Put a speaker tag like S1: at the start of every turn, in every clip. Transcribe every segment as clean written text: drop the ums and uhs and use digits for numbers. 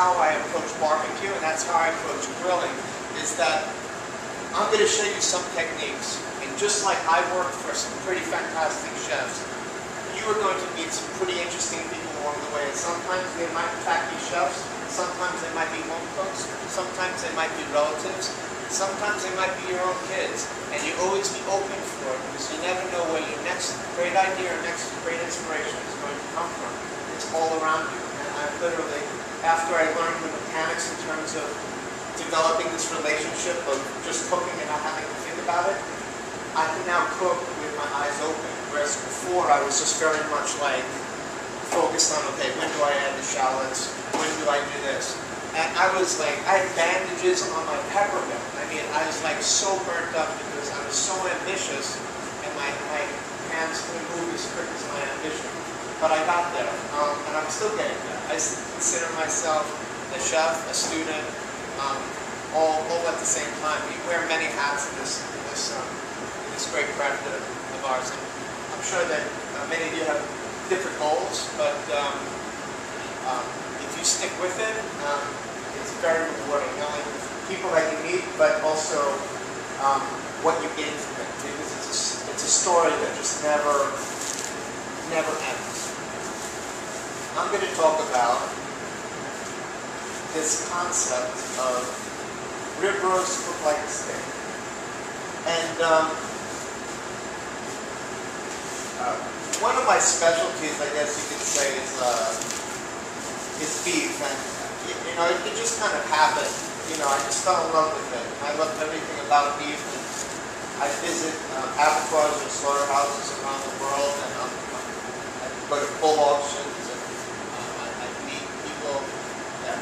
S1: how I approach barbecue, and that's how I approach grilling, is that I'm going to show you some techniques. And just like I worked for some pretty fantastic chefs, you are going to meet some pretty interesting people along the way. And sometimes they might in fact be chefs, sometimes they might be home cooks, sometimes they might be relatives, sometimes they might be your own kids. And you always be open for it, because you never know where your next great idea or next great inspiration is going to come from. It's all around you. And I literally, after I learned the mechanics in terms of developing this relationship of just cooking and not having to think about it, I can now cook with my eyes open. Whereas before I was just very much like focused on, okay, when do I add the shallots? When do I do this? And I was like, I had bandages on my peppermill. I mean, I was like so burnt up because I was so ambitious, and my hands couldn't move as quick as my ambition. But I got there, and I'm still getting there. I consider myself a chef, a student, all at the same time. We wear many hats in this great craft of ours. And I'm sure that many of you have different goals, but if you stick with it, it's very rewarding. Not only with people that you meet, but also what you gain from it. Because it's a story that just never ends. I'm going to talk about this concept of rib roast cooked like a steak. And one of my specialties, I guess you could say, is beef. And you know, it just kind of happened. You know, I just fell in love with it. I loved everything about beef. And I visit abattoirs and slaughterhouses around the world, and I go to bull auctions.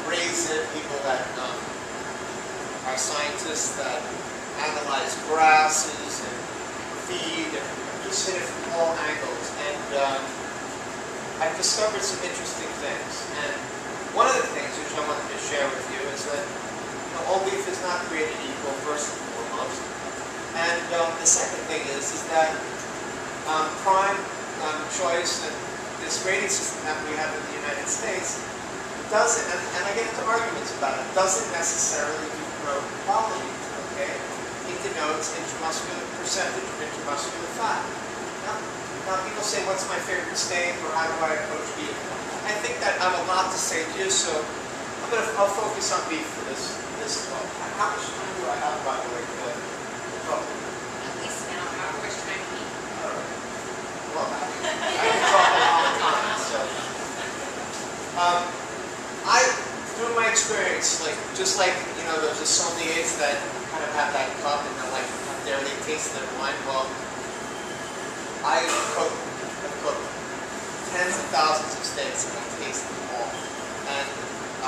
S1: Raise it, people that are scientists that analyze grasses and feed, and just hit it from all angles. And I've discovered some interesting things. And one of the things which I wanted to share with you is that all beef is not created equal, first and foremost. And the second thing is that prime choice and this grading system that we have in the United States doesn't, and I get into arguments about it, doesn't necessarily denote quality, okay? It denotes intramuscular percentage of intramuscular fat. Now people say, what's my favorite steak, or how do I approach beef? I think that I have a lot to say to you, so I'll focus on beef for this talk. How much time do I have, by the way, to talk?
S2: At least an hour. How much time do you need?
S1: All right. Well, I can talk a long time, so. Through my experience, just like, you know, there's the sommeliers that kind of have that cup and they're like, how dare they taste their wine? Well, I've cooked tens of thousands of steaks and I taste them all. And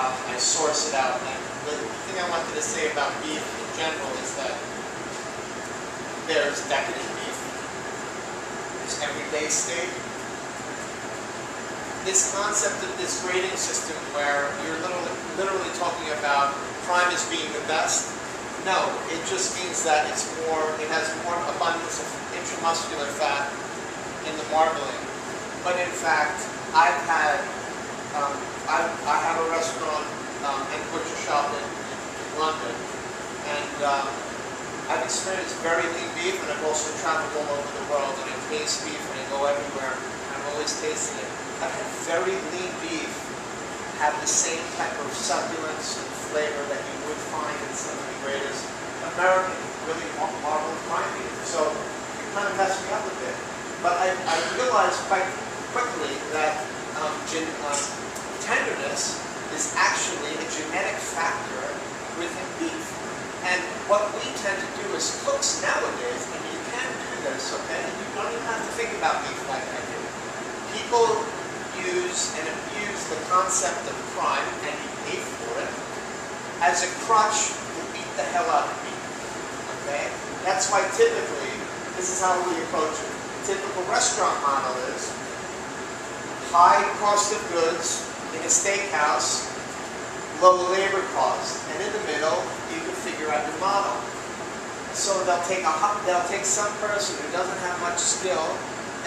S1: I source it out. And the thing I wanted to say about beef in general is that there's decadent beef, there's everyday steak. This concept of this grading system where you're literally talking about prime as being the best, no, it just means that it has more abundance of intramuscular fat in the marbling. But in fact, I have a restaurant and butcher shop in London, and I've experienced very lean beef, and I've also traveled all over the world, and I taste beef, and I go everywhere, and I've always tasted it. I've had very lean beef have the same type of succulence and flavor that you would find in some of the greatest American, really marbled prime beef. So it kind of messed me up a bit. But I realized quite quickly that tenderness is actually a genetic factor within beef. And what we tend to do as cooks nowadays, and you can do this, okay? You don't even have to think about beef like I do. People use and abuse the concept of prime, and you pay for it, as a crutch to beat the hell out of beef, okay? That's why typically, this is how we approach it. The typical restaurant model is high cost of goods in a steakhouse, low labor cost, and in the middle, you can figure out your model. So they'll take some person who doesn't have much skill,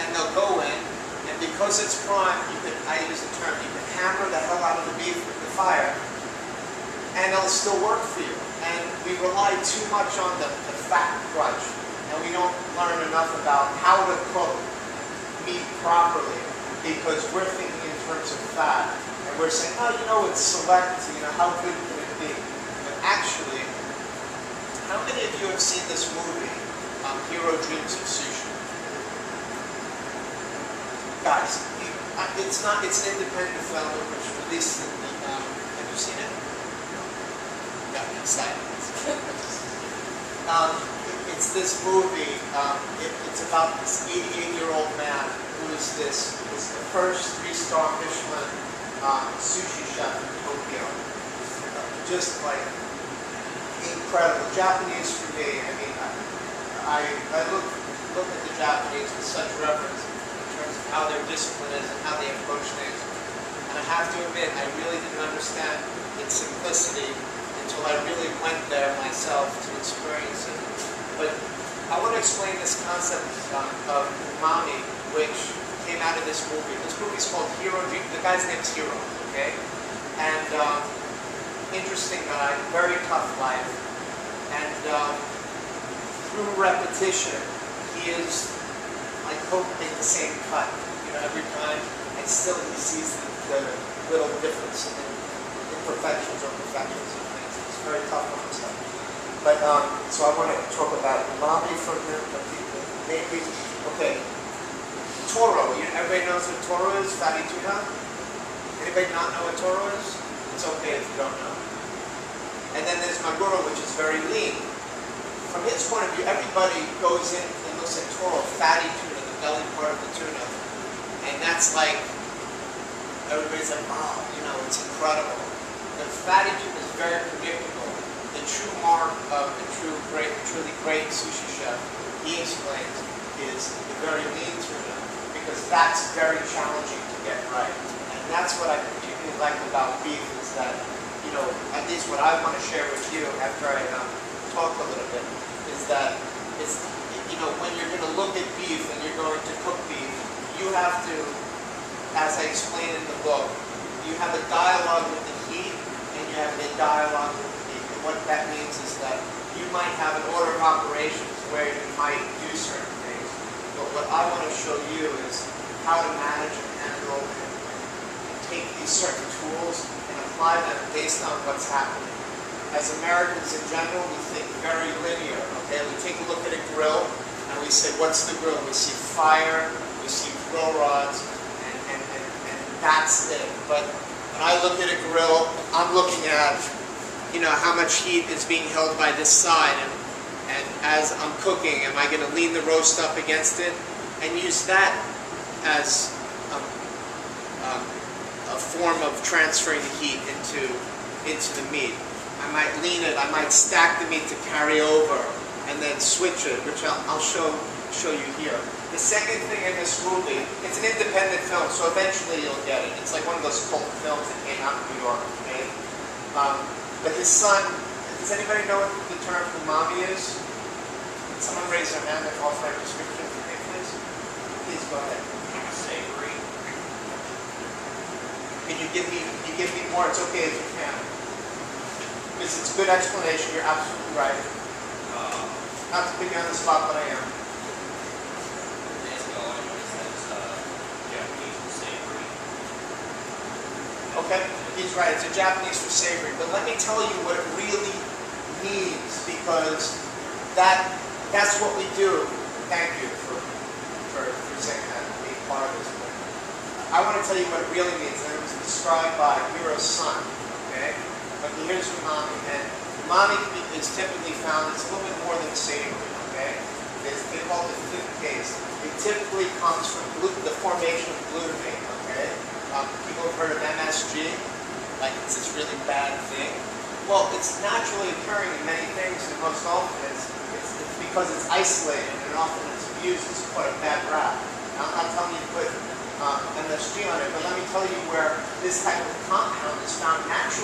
S1: and they'll go in, and because it's prime, I use the term, you can hammer the hell out of the beef with the fire, and it'll still work for you. And we rely too much on the fat crunch, and we don't learn enough about how to cook meat properly, because we're thinking in terms of fat, and we're saying, oh, you know, it's select, you know, how good can it be? But actually, how many of you have seen this movie, Hero Dreams of Sushi? Guys, it's an independent film which released in the, have you seen it? Got me excited. It's this movie, it's about this 88-year-old man who is the first 3-star Michelin sushi chef in Tokyo. Just like incredible. Japanese for me, I mean, I look at the Japanese with such reverence in terms of how their discipline is and how they approach things. And I have to admit, I really didn't understand its simplicity until I really went there myself to experience it. But I want to explain this concept of umami, which came out of this movie. This movie is called Hero Dream. The guy's name's Hero, okay? And interesting guy, very tough life. And through repetition, he is like hoping the same cut, you know, every time, and still he sees the little difference in imperfections or perfections of things. It's very tough on himself. But so I want to talk about umami from him. Maybe okay. Toro. Everybody knows what toro is. Fatty tuna. Anybody not know what toro is? It's okay if you don't know. And then there's maguro, which is very lean. From his point of view, everybody goes in and looks at toro, fatty tuna, the belly part of the tuna, and that's like everybody's like, wow, you know, it's incredible. The fatty tuna is very predictable. The true mark of the truly great sushi chef, he explains, is the very lean tuna, because that's very challenging to get right. And that's what I particularly like about beef, is that, you know, at least what I want to share with you after I talk a little bit, is that it's, you know, when you're going to look at beef and you're going to cook beef, you have to, as I explain in the book, you have a dialogue with the heat and you have a dialogue with the meat. And what that means is that you might have an order of operations where you might do certain things, but what I want to show you is how to manage and handle and take these certain tools and apply them based on what's happening. As Americans in general, we think very linear, okay? We take a look at a grill and we say, what's the grill? We see fire, we see grill rods, and that's it. But when I look at a grill, I'm looking at, you know, how much heat is being held by this side, and as I'm cooking, am I going to lean the roast up against it and use that as a form of transferring the heat into the meat. I might lean it, I might stack the meat to carry over and then switch it, which I'll show you here. The second thing in this movie, it's an independent film, so eventually you'll get it. It's like one of those cult films that came out in New York, okay? But his son, does anybody know what the term umami is? Can someone raise their hand and offer a description for me, please? Please go ahead.
S3: Savory.
S1: Can you give me more? It's okay if you can. Because it's a good explanation, you're absolutely right. Not to put you on the spot, but I am.
S3: Japanese and savory.
S1: Okay, he's right. It's a Japanese for savory. But let me tell you what it really means, because that's what we do. Thank you for saying that and being part of this. I want to tell you what it really means, and it was described by Hero's son. Okay? But here's umami, and umami is typically found, it's a little bit more than savory, okay? They call it the fifth taste. It typically comes from the formation of glutamate, okay? People have heard of MSG, like it's this really bad thing. Well, it's naturally occurring in many things, and most often it's because it's isolated, and often it's abused as quite a bad rap. Now, I'm not telling you to put MSG on it, but let me tell you where this type of compound is found naturally.